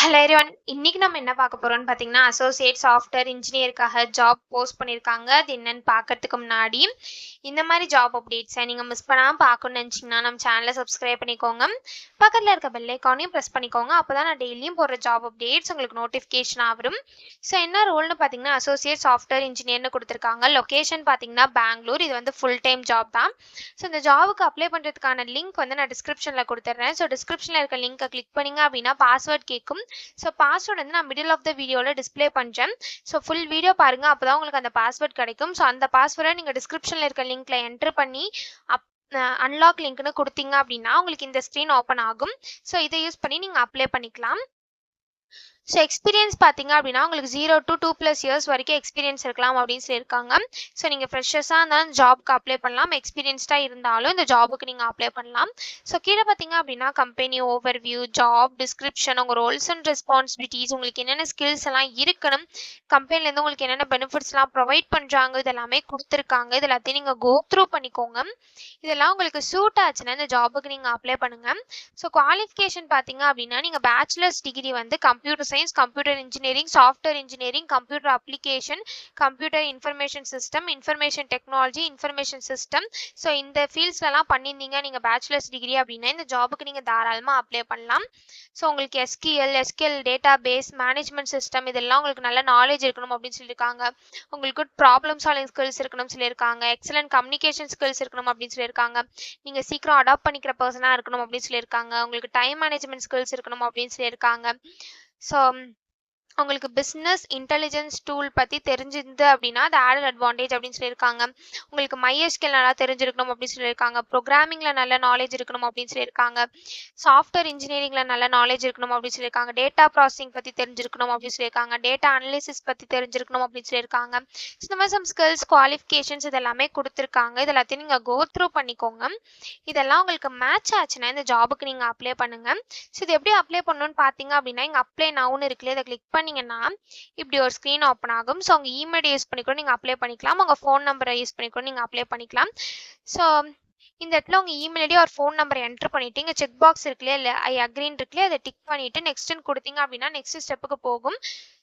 Hello everyone. இன்னைக்கு நம்ம என்ன பார்க்க போறோம்னு பார்த்தீங்கன்னா, அசோசியேட் சாஃப்ட்வேர் இன்ஜினியருக்காக ஜாப் போஸ்ட் பண்ணியிருக்காங்க. அது என்னன்னு பார்க்கறதுக்கு முன்னாடி, இந்த மாதிரி ஜாப் அப்டேட்ஸை நீங்கள் மிஸ் பண்ணாமல் பார்க்கணும்னு நினச்சிங்கன்னா நம்ம சேனலை சப்ஸ்கிரைப் பண்ணிக்கோங்க. பக்கத்தில் இருக்க பெல் ஐக்கானையும் ப்ரெஸ் பண்ணிக்கோங்க. அப்போ தான் நான் டெய்லியும் போடுற ஜாப் அப்டேட்ஸ் உங்களுக்கு நோட்டிஃபிகேஷன் வரும். ஸோ என்ன ரோல்னு பார்த்தீங்கன்னா, அசோசியேட் சாஃப்ட்வேர் இன்ஜினியர்னு கொடுத்துருக்காங்க. லொக்கேஷன் பார்த்தீங்கன்னா பெங்களூர். இது வந்து ஃபுல் டைம் ஜாப் தான். ஸோ இந்த ஜாபுக்கு அப்ளை பண்ணுறதுக்கான லிங்க் வந்து நான் டிஸ்கிரிப்ஷனில் கொடுத்துட்றேன். ஸோ டிஸ்கிரிப்ஷனில் இருக்க லிங்கை கிளிக் பண்ணிங்க அப்படின்னா பாஸ்வேர்ட் கேட்கும். ஸோ பாஸ்வேர்டு வந்து நான் மிடில் ஆஃப் த வீடியோவில் டிஸ்பிளே பண்ணுறேன். ஸோ ஃபுல் வீடியோ பாருங்கள், அப்போ தான் உங்களுக்கு அந்த பாஸ்வேர்ட் கிடைக்கும். ஸோ அந்த பாஸ்வேர்டை நீங்கள் டிஸ்கிரிப்ஷனில் இருக்க லிங்க்கில் என்ட்ரு பண்ணி அன்லாக் லிங்க்னு கொடுத்தீங்க அப்படின்னா உங்களுக்கு இந்த ஸ்க்ரீன் ஓப்பன் ஆகும். ஸோ இதை யூஸ் பண்ணி நீங்கள் அப்ளை பண்ணிக்கலாம். ஸோ எக்ஸ்பீரியன்ஸ் பார்த்தீங்க அப்படின்னா உங்களுக்கு 0 to 2+ இயர்ஸ் வரைக்கும் எக்ஸ்பீரியன்ஸ் இருக்கலாம் அப்படின்னு சொல்லியிருக்காங்க. ஸோ நீங்கள் ஃப்ரெஷர்ஸாக இருந்தாலும் ஜாப்க்கு அப்ளை பண்ணலாம், எக்ஸ்பீரியன்ஸ்டாக இருந்தாலும் இந்த ஜாபுக்கு நீங்கள் அப்ளை பண்ணலாம். ஸோ கீழே பார்த்தீங்க அப்படின்னா கம்பெனி ஓவர்வியூ, ஜாப் டிஸ்கிரிப்ஷன், உங்கள் ரோல்ஸ் அண்ட் ரெஸ்பான்சிபிலிட்டிஸ், உங்களுக்கு என்னென்ன ஸ்கில்ஸ் எல்லாம் இருக்கணும், கம்பெனிலேருந்து உங்களுக்கு என்னென்ன பெனிஃபிட்ஸ்லாம் ப்ரொவைட் பண்ணுறாங்க, இதெல்லாமே கொடுத்துருக்காங்க. இது எல்லாத்தையும் நீங்கள் கோ த்ரூ பண்ணிக்கோங்க. இதெல்லாம் உங்களுக்கு சூட் ஆச்சுன்னா இந்த ஜாபுக்கு நீங்கள் அப்ளை பண்ணுங்கள். ஸோ குவாலிஃபிகேஷன் பார்த்தீங்க அப்படின்னா நீங்கள் பேச்சுலர்ஸ் டிகிரி வந்து computer science, computer engineering, software engineering, computer application, computer information system, information technology, information system, so இந்த ஃபீல்ட்ஸ்லாம் பண்ணியிருந்தீங்க நீங்கள் பேச்சுலர்ஸ் டிகிரி அப்படின்னா இந்த ஜாபுக்கு நீங்கள் தாராளமாக அப்ளை பண்ணலாம். ஸோ உங்களுக்கு SQL database management system இதெல்லாம் உங்களுக்கு நல்ல நாலேஜ் இருக்கணும் அப்படின்னு சொல்லியிருக்காங்க. உங்களுக்கு ப்ராப்ளம் சால்விங் ஸ்கில்ஸ் இருக்கணும்னு சொல்லியிருக்காங்க. எக்ஸலன்ட் கம்யூனிகேஷன் ஸ்கில்ஸ் இருக்கணும் அப்படின்னு சொல்லியிருக்காங்க. நீங்கள் சீக்கிரம் அடாப்ட் பண்ணிக்கிற பர்சனாக இருக்கணும் அப்படின்னு சொல்லியிருக்காங்க. உங்களுக்கு டைம் மேனேஜ்மெண்ட் ஸ்கில்ஸ் இருக்கணும் அப்படின்னு சொல்லியிருக்காங்க. ஸோ உங்களுக்கு பிஸ்னஸ் இன்டெலிஜென்ஸ் டூல் பற்றி தெரிஞ்சிருந்து அப்படின்னா அது ஆடட் அட்வான்டேஜ் அப்படின்னு சொல்லியிருக்காங்க. உங்களுக்கு MySQL நல்லா தெரிஞ்சிருக்கணும் அப்படின்னு சொல்லியிருக்காங்க. ப்ரோக்ராமிங்கில் நல்ல நாலேஜ் இருக்கணும் அப்படின்னு சொல்லியிருக்காங்க. சாஃப்ட்வேர் இன்ஜினியரிங்கில் நல்ல நாலேஜ் இருக்கணும் அப்படின்னு சொல்லியிருக்காங்க. டேட்டா ப்ராசஸிங் பற்றி தெரிஞ்சிருக்கணும் அப்படின்னு சொல்லியிருக்காங்க. டேட்டா அனலிசிஸ் பற்றி தெரிஞ்சிருக்கணும் அப்படின்னு சொல்லியிருக்காங்க. இந்த மாதிரி சம் ஸ்கில்ஸ் குவாலிஃபிகேஷன்ஸ் இதெல்லாமே கொடுத்துருக்காங்க. இது எல்லாத்தையும் நீங்கள் கோ த்ரூ பண்ணிக்கோங்க. இதெல்லாம் உங்களுக்கு மேட்ச் ஆச்சுன்னா இந்த ஜாபுக்கு நீங்கள் அப்ளை பண்ணுங்கள். ஸோ இது எப்படி அப்ளை பண்ணணும்னு பார்த்தீங்க அப்படின்னா இங்கே அப்ளை நவுன்னு இருக்குல்ல, இதை கிளிக் பண்ணீங்கன்னா இப்படி ஒரு ஸ்க்ரீன் ஓப்பன் ஆகும். ஸோ உங்கள் இமெயில் யூஸ் பண்ணி கூட நீங்கள் அப்ளை பண்ணிக்கலாம், உங்கள் ஃபோன் நம்பரை யூஸ் பண்ணி கூட நீங்கள் அப்ளை பண்ணிக்கலாம். ஸோ இந்த இடத்துல உங்கள் இமெயில் ஐடி ஒரு ஃபோன் நம்பரை என்ட்ரு பண்ணிவிட்டு இங்கே செக் பாக்ஸ் இருக்குல்லையே, இல்லை ஐ அக்ரின்னு இருக்குல்லையே, அதை டிக் பண்ணிவிட்டு நெக்ஸ்ட்டுன்னு கொடுத்தீங்க அப்படின்னா நெக்ஸ்ட் ஸ்டெப்புக்கு போகும்.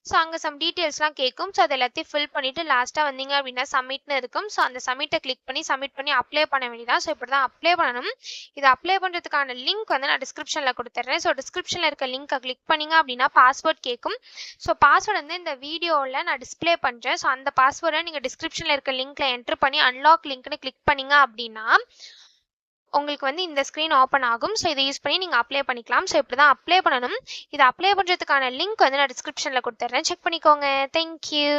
ஸோ அங்கே சம் டீட்டெயில்ஸ்லாம் கேட்கும். ஸோ அதை எல்லாத்தையும் ஃபில் பண்ணிவிட்டு லாஸ்ட்டாக வந்தீங்க அப்படின்னா சப்மிட்னு இருக்கும். ஸோ அந்த சப்மிட்டை கிளிக் பண்ணி சப்மிட் பண்ணி அப்ளை பண்ண வேண்டியதான். ஸோ இப்படி தான் அப்ளை பண்ணணும். இதை அப்ளை பண்ணுறதுக்கான லிங்க் வந்து நான் டிஸ்கிரிப்ஷனில் கொடுத்துட்றேன். ஸோ டிஸ்கிரிப்ஷனில் இருக்க லிங்க்கை கிளிக் பண்ணிங்க அப்படின்னா பாஸ்வேர்ட் கேட்கும். ஸோ பாஸ்வேர்டு வந்து இந்த வீடியோவில் நான் டிஸ்பிளே பண்ணுறேன். ஸோ அந்த பாஸ்வேர்டை நீங்கள் டிஸ்கிரிப்ஷனில் இருக்க லிங்க்கில் என்ட்ரு பண்ணி அன்லாக் லிங்க்னு கிளிக் பண்ணிங்க அப்படின்னா உங்களுக்கு வந்து இந்த ஸ்க்ரீன் ஓப்பன் ஆகும். ஸோ இதை யூஸ் பண்ணி நீங்கள் அப்ளை பண்ணிக்கலாம். ஸோ இப்படி தான் அப்ளை பண்ணணும். இதை அப்ளை பண்ணுறதுக்கான லிங்க் வந்து நான் டிஸ்கிரிப்ஷனில் கொடுத்துட்றேன். செக் பண்ணிக்கோங்க. தேங்க்யூ.